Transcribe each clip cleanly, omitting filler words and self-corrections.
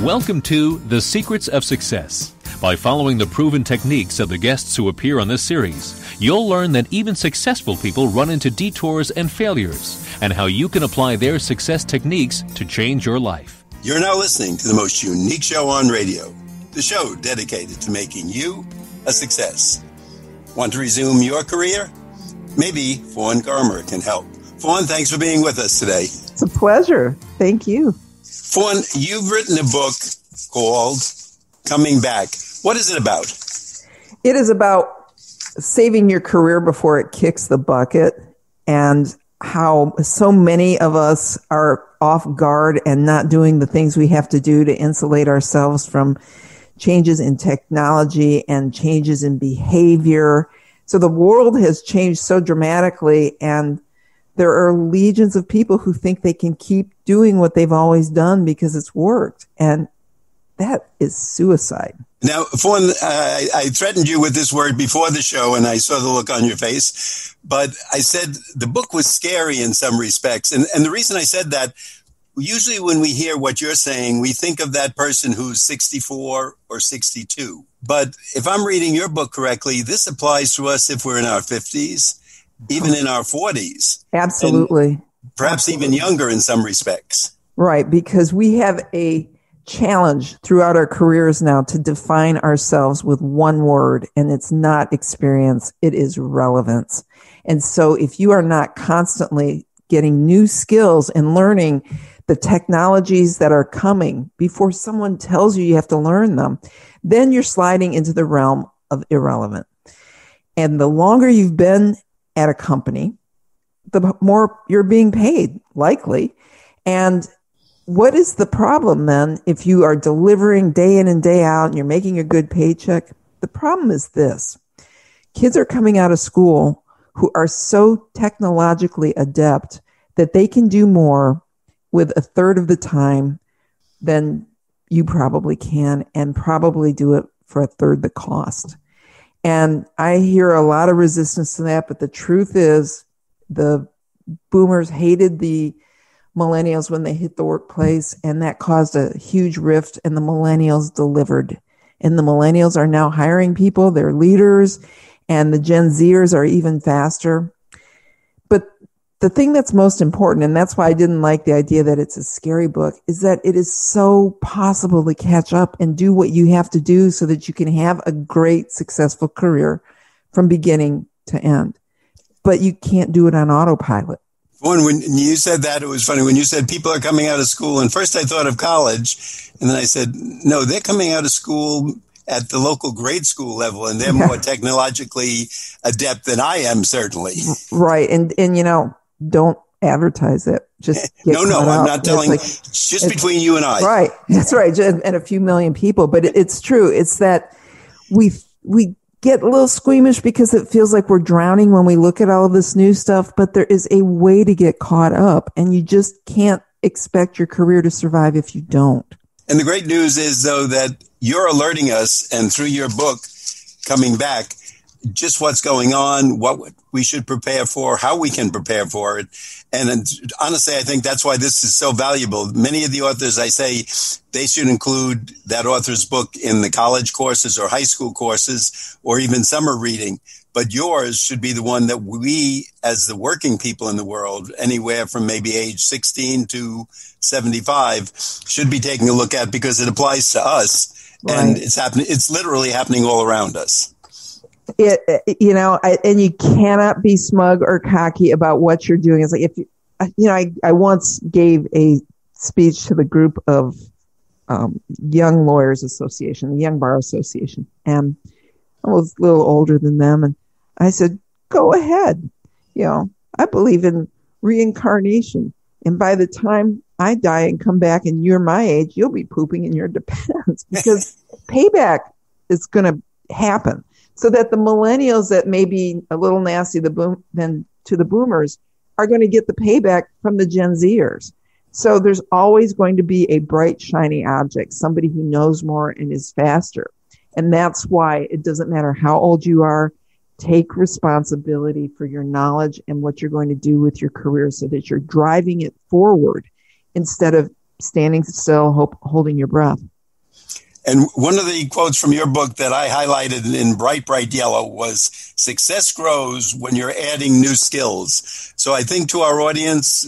Welcome to The Secrets of Success. By following the proven techniques of the guests who appear on this series, you'll learn that even successful people run into detours and failures, and how you can apply their success techniques to change your life. You're now listening to the most unique show on radio, the show dedicated to making you a success. Want to resume your career? Maybe Fawn Germer can help. Fawn, thanks for being with us today. It's a pleasure. Thank you. Fawn, you've written a book called Coming Back. What is it about? It is about saving your career before it kicks the bucket, and how so many of us are off guard and not doing the things we have to do to insulate ourselves from changes in technology and changes in behavior. So the world has changed so dramatically, and there are legions of people who think they can keep doing what they've always done because it's worked. And that is suicide. Now, Fawn, I threatened you with this word before the show, and I saw the look on your face. But I said the book was scary in some respects. And the reason I said that, usually when we hear what you're saying, we think of that person who's 64 or 62. But if I'm reading your book correctly, this applies to us if we're in our 50s. Even in our 40s. Absolutely. Perhaps even younger in some respects. Right, because we have a challenge throughout our careers now to define ourselves with one word, and it's not experience, it is relevance. And so if you are not constantly getting new skills and learning the technologies that are coming before someone tells you have to learn them, then you're sliding into the realm of irrelevant. And the longer you've been at a company, the more you're being paid, likely. And what is the problem then if you are delivering day in and day out and you're making a good paycheck? The problem is this. Kids are coming out of school who are so technologically adept that they can do more with a third of the time than you probably can, and probably do it for a third the cost. And I hear a lot of resistance to that, but the truth is the boomers hated the millennials when they hit the workplace, and that caused a huge rift, and the millennials delivered. And the millennials are now hiring people, they're leaders, and the Gen Zers are even faster. But the thing that's most important, and that's why I didn't like the idea that it's a scary book, is that it is so possible to catch up and do what you have to do so that you can have a great, successful career from beginning to end. But you can't do it on autopilot. When you said that, it was funny. When you said people are coming out of school, and first I thought of college, and then I said, no, they're coming out of school at the local grade school level, and they're more technologically adept than I am, certainly. Right. And you know, don't advertise it. Just no, I'm not telling. It's just between you and I. Right. That's right. And a few million people. But it's true. It's that we get a little squeamish because it feels like we're drowning when we look at all of this new stuff. But there is a way to get caught up, and you just can't expect your career to survive if you don't. And the great news is, though, that you're alerting us, and through your book, Coming Back, just what's going on, what we should prepare for, how we can prepare for it. And honestly, I think that's why this is so valuable. Many of the authors, I say, they should include that author's book in the college courses or high school courses or even summer reading. But yours should be the one that we, as the working people in the world, anywhere from maybe age 16 to 75, should be taking a look at, because it applies to us. Right. And it's happening. It's literally happening all around us. And you cannot be smug or cocky about what you're doing. It's like, if I once gave a speech to the group of Young Lawyers Association, the Young Bar Association, and I was a little older than them, and I said, "Go ahead. I believe in reincarnation, and by the time I die and come back, and you're my age, you'll be pooping in your depends, because payback is going to happen." So that the millennials that may be a little nasty to the boomers are going to get the payback from the Gen Zers. So there's always going to be a bright, shiny object, somebody who knows more and is faster. And that's why it doesn't matter how old you are, take responsibility for your knowledge and what you're going to do with your career so that you're driving it forward instead of standing still, holding your breath. And one of the quotes from your book that I highlighted in bright, bright yellow was, success grows when you're adding new skills. So I think to our audience,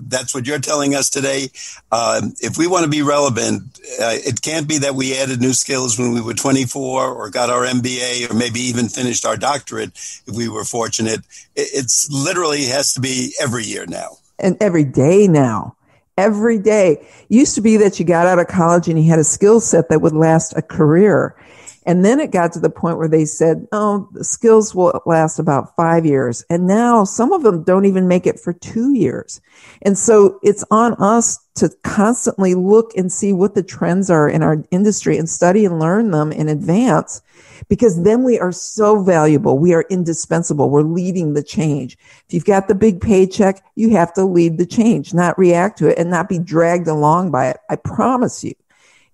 that's what you're telling us today. If we want to be relevant, it can't be that we added new skills when we were 24 or got our MBA or maybe even finished our doctorate if we were fortunate. It's literally has to be every year now. And every day now. Every day. It used to be that you got out of college and you had a skill set that would last a career. And then it got to the point where they said, oh, the skills will last about 5 years. And now some of them don't even make it for 2 years. And so it's on us to constantly look and see what the trends are in our industry and study and learn them in advance, because then we are so valuable. We are indispensable. We're leading the change. If you've got the big paycheck, you have to lead the change, not react to it and not be dragged along by it. I promise you,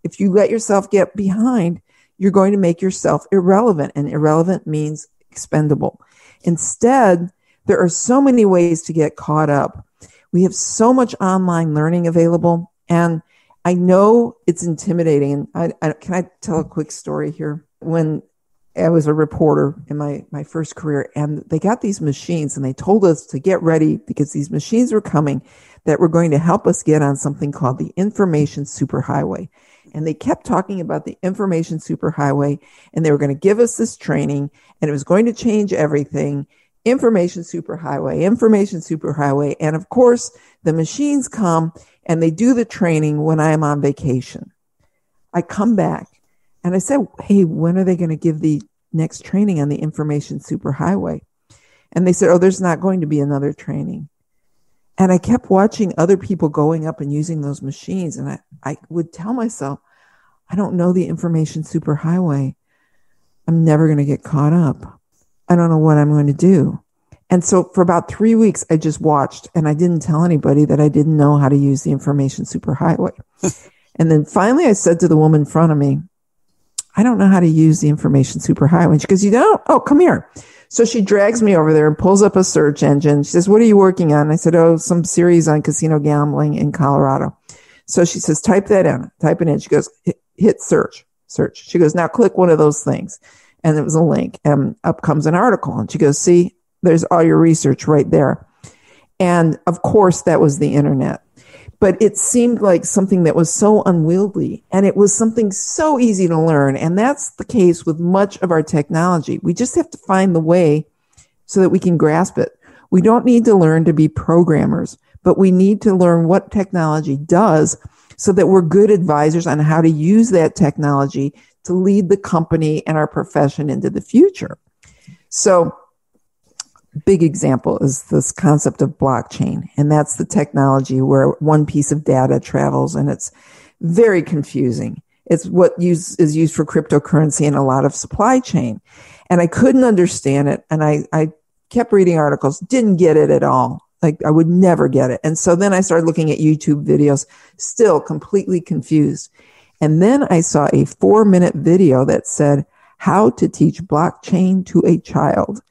if you let yourself get behind, you're going to make yourself irrelevant, and irrelevant means expendable. Instead, there are so many ways to get caught up. We have so much online learning available, and I know it's intimidating. Can I tell a quick story here? When I was a reporter in my first career, and they got these machines, and they told us to get ready because these machines were coming that were going to help us get on something called the information superhighway. And they kept talking about the information superhighway, and they were going to give us this training, and it was going to change everything. Information superhighway, information superhighway. And of course, the machines come and they do the training when I am on vacation. I come back and I said, hey, when are they going to give the next training on the information superhighway? And they said, oh, there's not going to be another training. And I kept watching other people going up and using those machines. And I would tell myself, I don't know the information superhighway. I'm never going to get caught up. I don't know what I'm going to do. And so for about 3 weeks, I just watched, and I didn't tell anybody that I didn't know how to use the information superhighway. And then finally I said to the woman in front of me, I don't know how to use the information superhighway. And she goes, you don't? Oh, come here. So she drags me over there and pulls up a search engine. She says, what are you working on? And I said, oh, some series on casino gambling in Colorado. So she says, type that in, type it in. She goes, hit search. She goes, now click one of those things. And it was a link, and up comes an article. And she goes, see, there's all your research right there. And of course, that was the internet. But it seemed like something that was so unwieldy, and it was something so easy to learn. And that's the case with much of our technology. We just have to find the way so that we can grasp it. We don't need to learn to be programmers, but we need to learn what technology does so that we're good advisors on how to use that technology to lead the company and our profession into the future. So, big example is this concept of blockchain, and that's the technology where one piece of data travels, and it's very confusing. It's what is used for cryptocurrency and a lot of supply chain. And I couldn't understand it, and I kept reading articles, didn't get it at all. Like, I would never get it. And so then I started looking at YouTube videos, still completely confused. And then I saw a 4-minute video that said, how to teach blockchain to a child.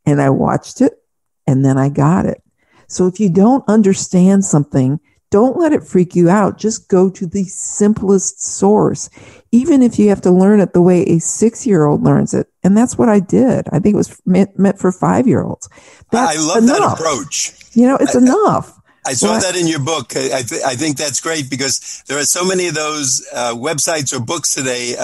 And I watched it, and then I got it. So if you don't understand something, don't let it freak you out. Just go to the simplest source, even if you have to learn it the way a 6-year-old learns it. And that's what I did. I think it was meant for 5-year-olds. I love enough. That approach. It's enough. I saw that in your book. I think that's great, because there are so many of those websites or books today,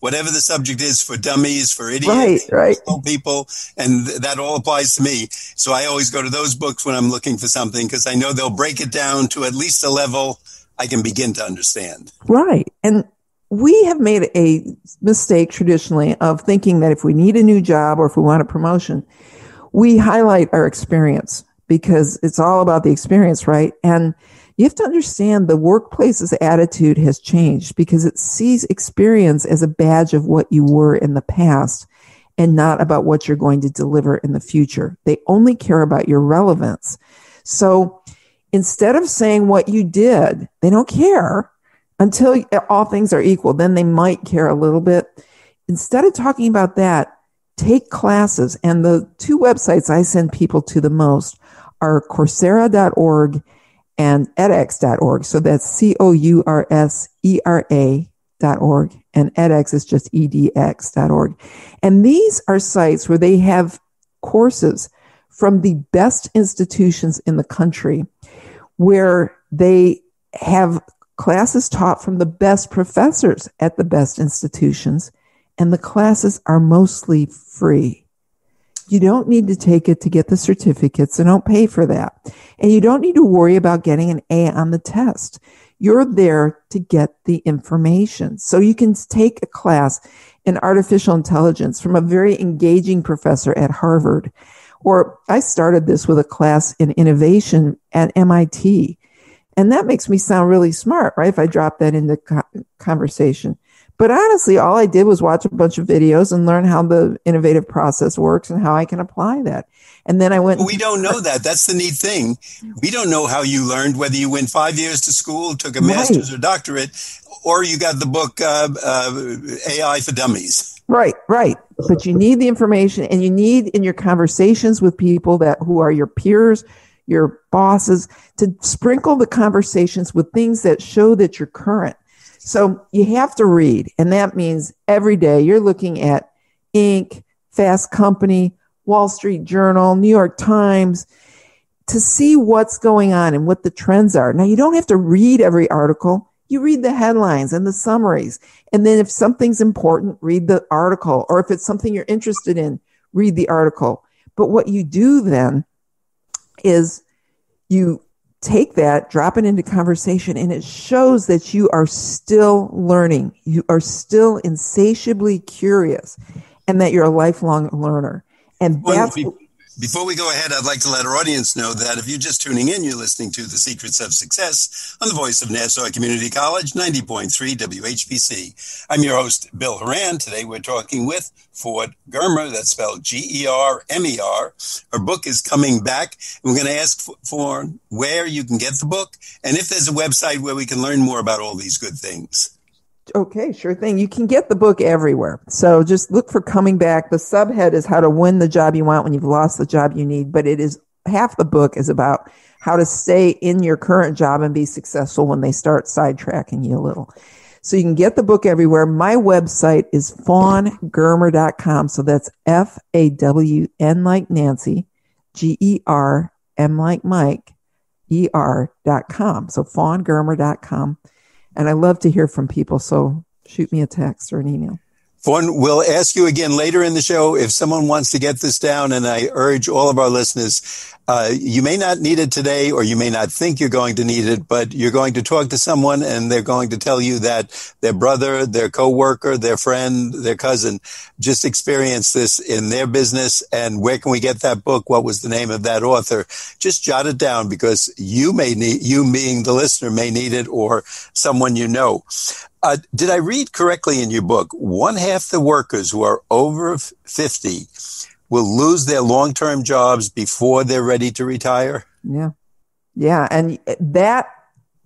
whatever the subject is, for dummies, for idiots, right. for people, and that all applies to me. So I always go to those books when I'm looking for something, because I know they'll break it down to at least a level I can begin to understand. Right. And we have made a mistake traditionally of thinking that if we need a new job or if we want a promotion, we highlight our experience, because it's all about the experience, right? And you have to understand the workplace's attitude has changed, because it sees experience as a badge of what you were in the past and not about what you're going to deliver in the future. They only care about your relevance. So instead of saying what you did, they don't care until all things are equal. Then they might care a little bit. Instead of talking about that, take classes. And the 2 websites I send people to the most are Coursera.org and edX.org. So that's Coursera.org edX.org, and edX is just edx.org. And these are sites where they have courses from the best institutions in the country, where they have classes taught from the best professors at the best institutions, and the classes are mostly free. You don't need to take it to get the certificates, so don't pay for that. And you don't need to worry about getting an A on the test. You're there to get the information. So you can take a class in artificial intelligence from a very engaging professor at Harvard. Or I started this with a class in innovation at MIT. And that makes me sound really smart, right? If I drop that into conversation. But honestly, all I did was watch a bunch of videos and learn how the innovative process works and how I can apply that. And then I went. We don't know that. That's the neat thing. We don't know how you learned, whether you went 5 years to school, took a master's or doctorate, or you got the book AI for Dummies. Right. But you need the information, and you need in your conversations with people who are your peers, your bosses, to sprinkle the conversations with things that show that you're current. So you have to read, and that means every day you're looking at Inc., Fast Company, Wall Street Journal, New York Times, to see what's going on and what the trends are. Now, you don't have to read every article. You read the headlines and the summaries. And then if something's important, read the article. Or if it's something you're interested in, read the article. But what you do then is you take that, drop it into conversation, and it shows that you are still learning. You are still insatiably curious, and that you're a lifelong learner. And that's... Before we go ahead, I'd like to let our audience know that if you're just tuning in, you're listening to The Secrets of Success on the voice of Nassau Community College, 90.3 WHPC. I'm your host, Bill Horan. Today we're talking with Fawn Germer, that's spelled Germer. Her book is coming back. We're going to ask Fawn where you can get the book and if there's a website where we can learn more about all these good things. Okay, sure thing. You can get the book everywhere. So just look for Coming Back. The subhead is How to Win the Job You Want When You've Lost the Job You Need. But it is half the book is about how to stay in your current job and be successful when they start sidetracking you a little. So you can get the book everywhere. My website is fawngermer.com. So that's FAWN like Nancy, GERM like Mike, ER.com. So fawngermer.com. And I love to hear from people, so shoot me a text or an email. Fawn, we'll ask you again later in the show if someone wants to get this down, and I urge all of our listeners, you may not need it today or you may not think you're going to need it, but you're going to talk to someone and they're going to tell you that their brother, their coworker, their friend, their cousin just experienced this in their business. And where can we get that book? What was the name of that author? Just jot it down because you being the listener may need it, or someone you know. Did I read correctly in your book, 1/2 the workers who are over 50 will lose their long-term jobs before they're ready to retire? Yeah. And that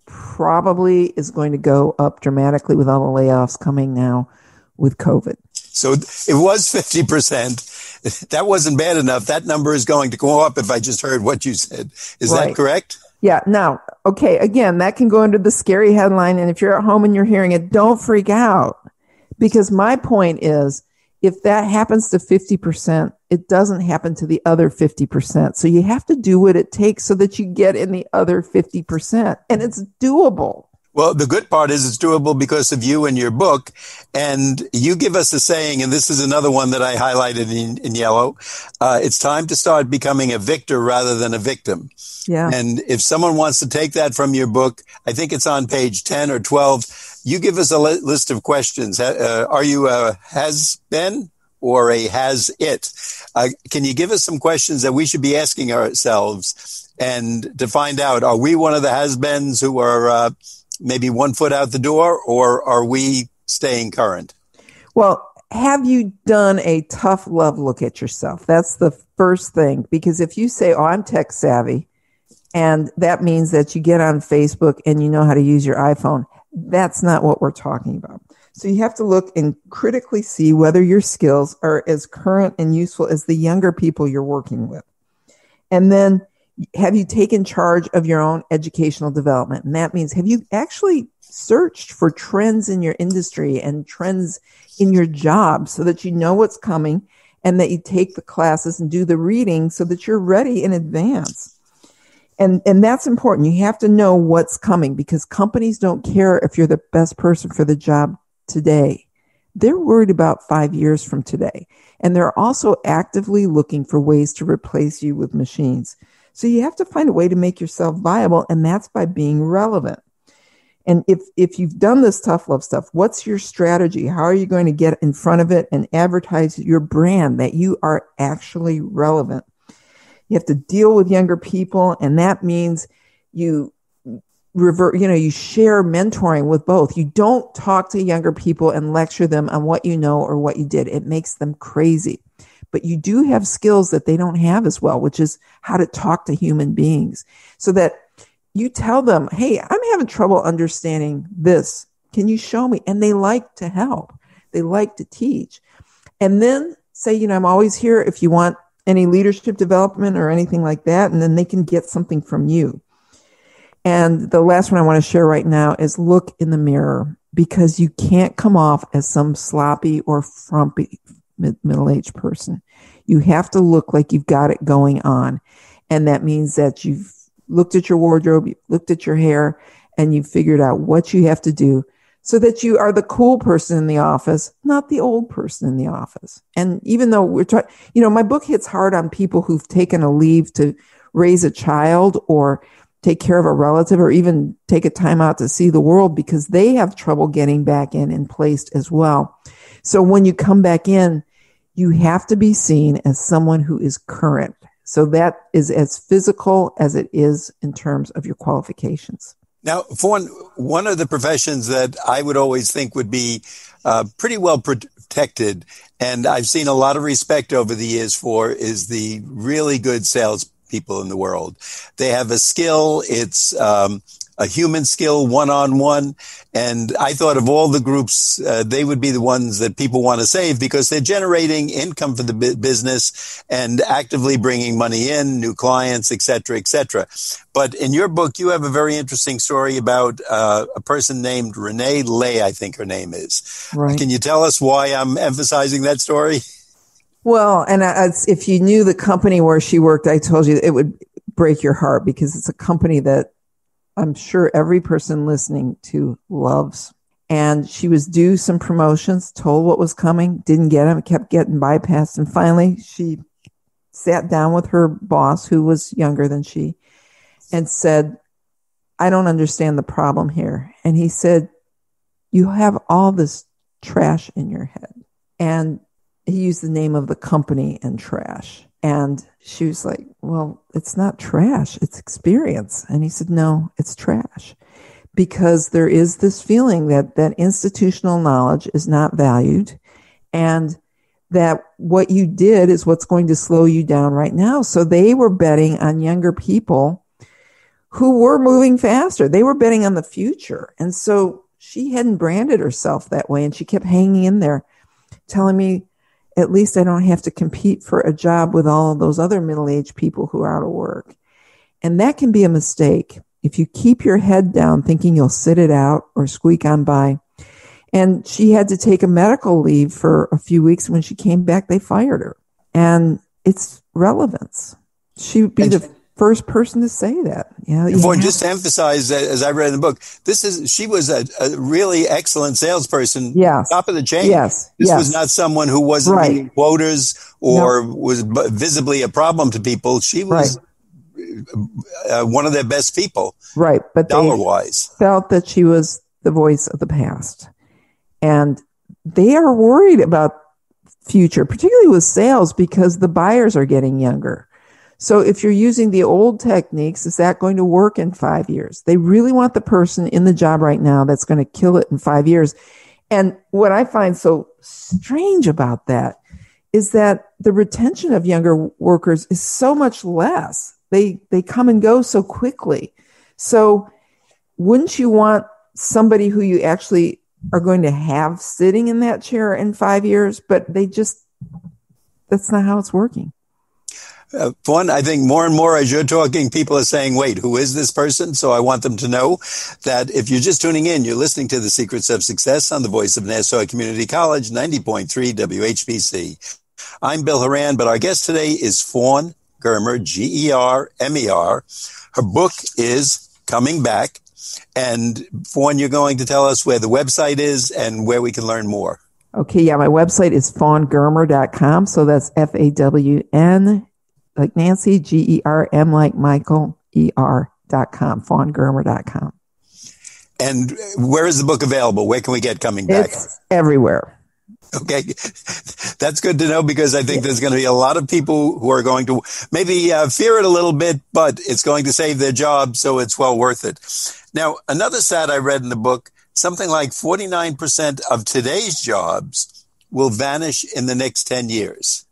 probably is going to go up dramatically with all the layoffs coming now with COVID. So it was 50%. That wasn't bad enough. That number is going to go up if I just heard what you said. Is that correct? Yeah. Now, okay, again, that can go under the scary headline. And if you're at home and you're hearing it, don't freak out. Because my point is, if that happens to 50%, it doesn't happen to the other 50%. So you have to do what it takes so that you get in the other 50%. And it's doable. Well, the good part is it's doable because of you and your book. And you give us a saying, and this is another one that I highlighted in yellow. It's time to start becoming a victor rather than a victim. Yeah. And if someone wants to take that from your book, I think it's on page 10 or 12. You give us a list of questions. Are you a has-been or a has-it? Can you give us some questions that we should be asking ourselves and to find out, are we one of the has-beens who are maybe 1 foot out the door, or are we staying current? Well, have you done a tough love look at yourself? That's the first thing. Because if you say, oh, I'm tech savvy, and that means that you get on Facebook and you know how to use your iPhone, that's not what we're talking about. So you have to look and critically see whether your skills are as current and useful as the younger people you're working with. And then have you taken charge of your own educational development? And that means, have you actually searched for trends in your industry and trends in your job so that you know what's coming and that you take the classes and do the reading so that you're ready in advance. And that's important. You have to know what's coming because companies don't care if you're the best person for the job today. They're worried about 5 years from today. And they're also actively looking for ways to replace you with machines. So you have to find a way to make yourself viable, and that's by being relevant. And if you've done this tough love stuff, what's your strategy? How are you going to get in front of it and advertise your brand that you are actually relevant? You have to deal with younger people, and that means you share mentoring with both. You don't talk to younger people and lecture them on what you know or what you did. It makes them crazy. But you do have skills that they don't have as well, which is how to talk to human beings so that you tell them, hey, I'm having trouble understanding this. Can you show me? And they like to help. They like to teach. And then say, I'm always here if you want any leadership development or anything like that. And then they can get something from you. And the last one I want to share right now is look in the mirror because you can't come off as some sloppy or frumpy middle-aged person. You have to look like you've got it going on. And that means that you've looked at your wardrobe, you've looked at your hair, and you've figured out what you have to do so that you are the cool person in the office, not the old person in the office. And even though my book hits hard on people who've taken a leave to raise a child or take care of a relative or even take a time out to see the world because they have trouble getting back in and placed as well. So when you come back in, you have to be seen as someone who is current. So that is as physical as it is in terms of your qualifications. Now, for one of the professions that I would always think would be pretty well protected, and I've seen a lot of respect over the years for, is the really good salespeople in the world. They have a skill. It's a human skill, one-on-one. And I thought of all the groups, they would be the ones that people want to save because they're generating income for the business and actively bringing money in, new clients, et cetera, et cetera. But in your book, you have a very interesting story about a person named Renee Lay, I think her name is. Right. Can you tell us why I'm emphasizing that story? Well, and if you knew the company where she worked, I told you it would break your heart because it's a company that I'm sure every person listening to loves. And she was due some promotions, told what was coming, didn't get them, kept getting bypassed. And finally, she sat down with her boss, who was younger than she, and said, I don't understand the problem here. And he said, you have all this trash in your head. And he used the name of the company and trash. And she was like, well, it's not trash, it's experience. And he said, no, it's trash. Because there is this feeling that institutional knowledge is not valued and that what you did is what's going to slow you down right now. So they were betting on younger people who were moving faster. They were betting on the future. And so she hadn't branded herself that way. And she kept hanging in there telling me, at least I don't have to compete for a job with all of those other middle-aged people who are out of work. And that can be a mistake if you keep your head down thinking you'll sit it out or squeak on by. And she had to take a medical leave for a few weeks. When she came back, they fired her. And it's relevance. She would be the first person to say that. Just to emphasize, as I read in the book, she was a really excellent salesperson, yes. Top of the chain. Yes. This was not someone who wasn't meeting quotas or was visibly a problem to people. She was one of their best people, right? But dollar-wise, they felt that she was the voice of the past, and they are worried about future, particularly with sales, because the buyers are getting younger. So if you're using the old techniques, is that going to work in 5 years? They really want the person in the job right now that's going to kill it in 5 years. And what I find so strange about that is that the retention of younger workers is so much less. They come and go so quickly. So wouldn't you want somebody who you actually are going to have sitting in that chair in 5 years? But that's not how it's working. Fawn, I think more and more as you're talking, people are saying, wait, who is this person? So I want them to know that if you're just tuning in, you're listening to The Secrets of Success on the voice of Nassau Community College, 90.3 WHPC. I'm Bill Horan, but our guest today is Fawn Germer, Germer. Her book is Coming Back. And Fawn, you're going to tell us where the website is and where we can learn more. Okay, yeah, my website is fawngermer.com. So that's FAWN like Nancy, GERM like Michael, ER.com, fawngermer.com. And where is the book available? Where can we get Coming Back? It's everywhere. Okay, that's good to know because I think there's going to be a lot of people who are going to maybe fear it a little bit, but it's going to save their job, so it's well worth it. Now, another stat I read in the book, something like 49% of today's jobs will vanish in the next 10 years.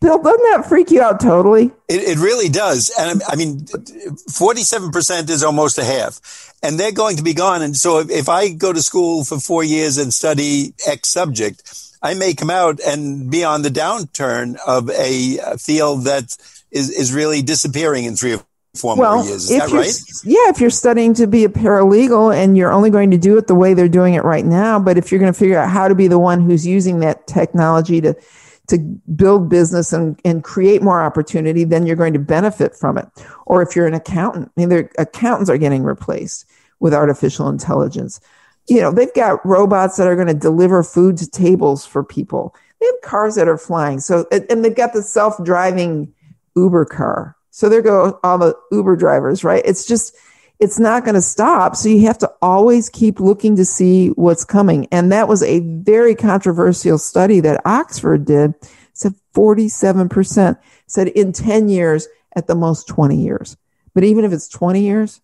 Bill, doesn't that freak you out totally? It really does. And I mean, 47% is almost a half. And they're going to be gone. And so if I go to school for 4 years and study X subject, I may come out and be on the downturn of a field that is really disappearing in 3 or 4 more years. Is that right? Yeah, if you're studying to be a paralegal and you're only going to do it the way they're doing it right now, but if you're going to figure out how to be the one who's using that technology to build business and create more opportunity, then you're going to benefit from it. Or if you're an accountant, I mean, accountants are getting replaced with artificial intelligence. You know, they've got robots that are going to deliver food to tables for people. They have cars that are flying. So, and they've got the self-driving Uber car. So there go all the Uber drivers, right? It's not going to stop. So you have to always keep looking to see what's coming. And that was a very controversial study that Oxford did. It said 47% said in 10 years, at the most 20 years. But even if it's 20 years,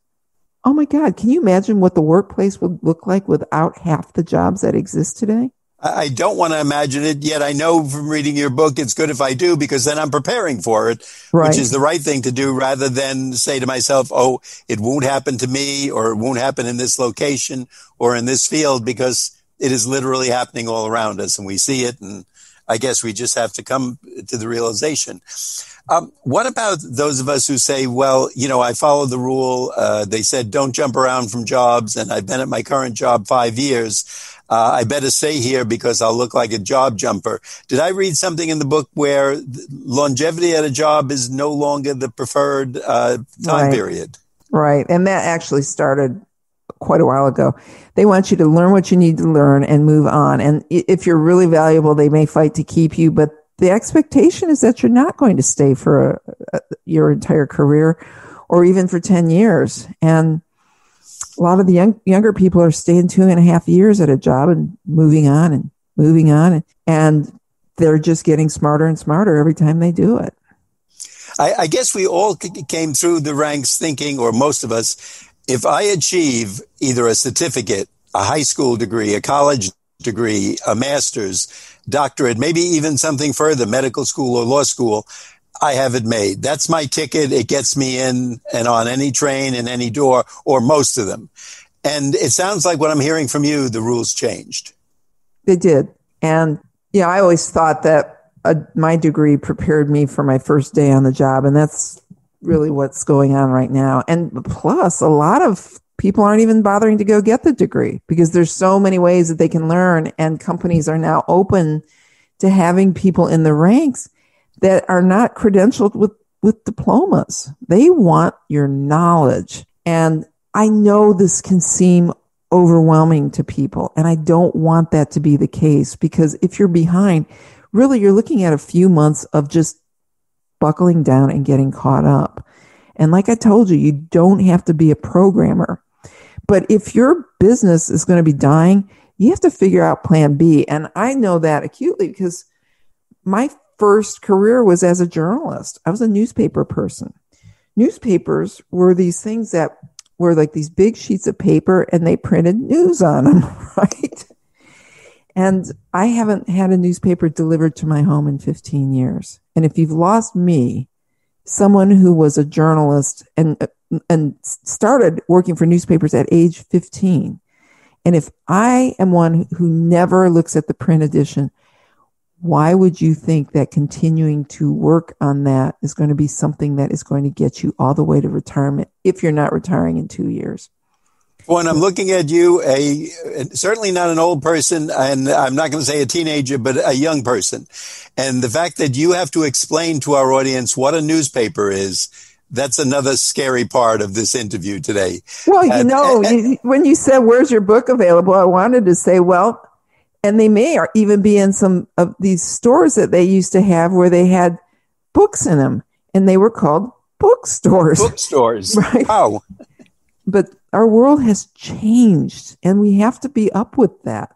oh my God, can you imagine what the workplace would look like without half the jobs that exist today? I don't want to imagine it, yet I know from reading your book it's good if I do, because then I'm preparing for it, right, which is the right thing to do, rather than say to myself, oh, it won't happen to me, or it won't happen in this location or in this field, because it is literally happening all around us and we see it. And I guess we just have to come to the realization. What about those of us who say, well, you know, I followed the rule. They said, don't jump around from jobs. And I've been at my current job 5 years. I better stay here because I'll look like a job jumper. Did I read something in the book where longevity at a job is no longer the preferred time period? Right. And that actually started quite a while ago. They want you to learn what you need to learn and move on. And if you're really valuable, they may fight to keep you. But the expectation is that you're not going to stay for your entire career or even for 10 years. And a lot of the younger people are staying 2.5 years at a job and moving on and moving on. And they're just getting smarter and smarter every time they do it. I guess we all came through the ranks thinking, or most of us, if I achieve either a certificate, a high school degree, a college degree, a master's, doctorate, maybe even something further, medical school or law school, I have it made. That's my ticket. It gets me in and on any train and any door, or most of them. And it sounds like what I'm hearing from you, the rules changed. They did. And, yeah, I always thought that my degree prepared me for my first day on the job. And that's really what's going on right now. And plus, a lot of people aren't even bothering to go get the degree because there's so many ways that they can learn. And companies are now open to having people in the ranks that are not credentialed with diplomas. They want your knowledge. And I know this can seem overwhelming to people, and I don't want that to be the case, because if you're behind, really you're looking at a few months of just buckling down and getting caught up. And like I told you, you don't have to be a programmer. But if your business is going to be dying, you have to figure out plan B. And I know that acutely because my first career was as a journalist. I was a newspaper person. Newspapers were these things that were like these big sheets of paper and they printed news on them, right? And I haven't had a newspaper delivered to my home in 15 years. And if you've lost me, someone who was a journalist and started working for newspapers at age 15, and if I am one who never looks at the print edition, why would you think that continuing to work on that is going to be something that is going to get you all the way to retirement if you're not retiring in 2 years? When I'm looking at you, certainly not an old person, and I'm not going to say a teenager, but a young person. And the fact that you have to explain to our audience what a newspaper is, that's another scary part of this interview today. Well, when you said, where's your book available? I wanted to say, well, and they may even be in some of these stores that they used to have where they had books in them, and they were called bookstores. Bookstores. Right. Wow. But our world has changed, and we have to be up with that.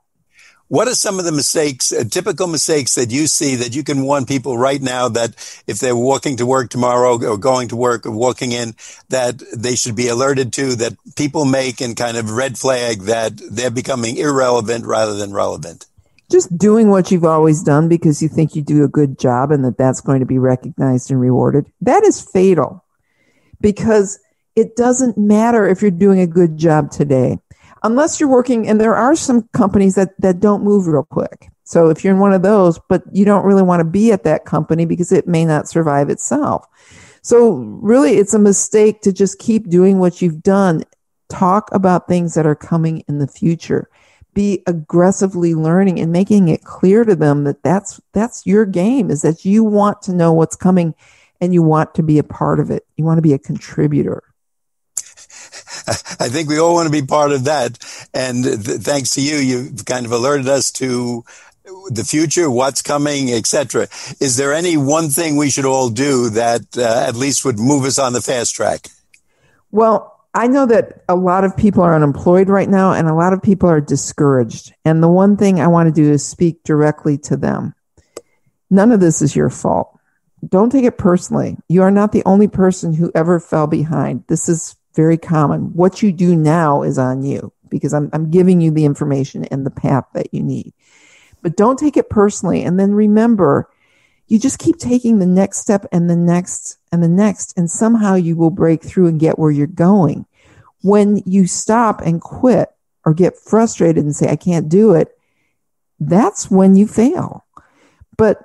What are some of the mistakes, typical mistakes that you see that you can warn people right now that if they're walking to work tomorrow or going to work or walking in, that they should be alerted to, that people make and kind of red flag that they're becoming irrelevant rather than relevant? Just doing what you've always done because you think you do a good job and that's going to be recognized and rewarded. That is fatal, because it doesn't matter if you're doing a good job today. Unless you're working, and there are some companies that don't move real quick. So if you're in one of those, but you don't really want to be at that company because it may not survive itself. So really, it's a mistake to just keep doing what you've done. Talk about things that are coming in the future. Be aggressively learning and making it clear to them that that's your game, is that you want to know what's coming and you want to be a part of it. You want to be a contributor. I think we all want to be part of that. And thanks to you, you've kind of alerted us to the future, what's coming, etc. Is there any one thing we should all do that at least would move us on the fast track? Well, I know that a lot of people are unemployed right now, and a lot of people are discouraged. And the one thing I want to do is speak directly to them. None of this is your fault. Don't take it personally. You are not the only person who ever fell behind. This is very common. What you do now is on you, because I'm giving you the information and the path that you need. But don't take it personally. And then remember, you just keep taking the next step and the next and the next, and somehow you will break through and get where you're going. When you stop and quit or get frustrated and say, I can't do it, that's when you fail. But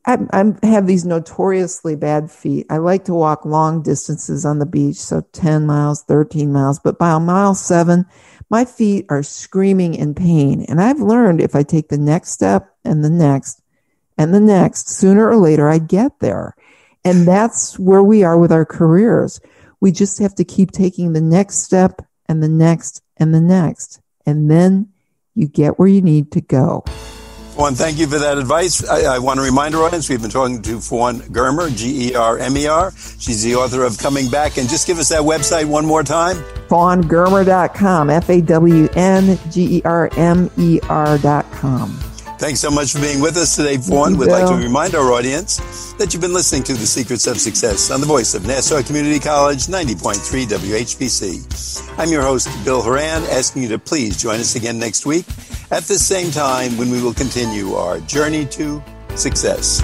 I have these notoriously bad feet. I like to walk long distances on the beach, so 10 miles, 13 miles. But by mile 7, my feet are screaming in pain. And I've learned if I take the next step and the next and the next, sooner or later I get there. And that's where we are with our careers. We just have to keep taking the next step and the next and the next. And then you get where you need to go. Fawn, thank you for that advice. I want to remind our audience, we've been talking to Fawn Germer, Germer. She's the author of Coming Back. And just give us that website one more time. FawnGermer.com, FawnGermer.com. Thanks so much for being with us today, Fawn. We'd like to remind our audience that you've been listening to The Secrets of Success on the voice of Nassau Community College, 90.3 WHPC. I'm your host, Bill Horan, asking you to please join us again next week at the same time when we will continue our journey to success.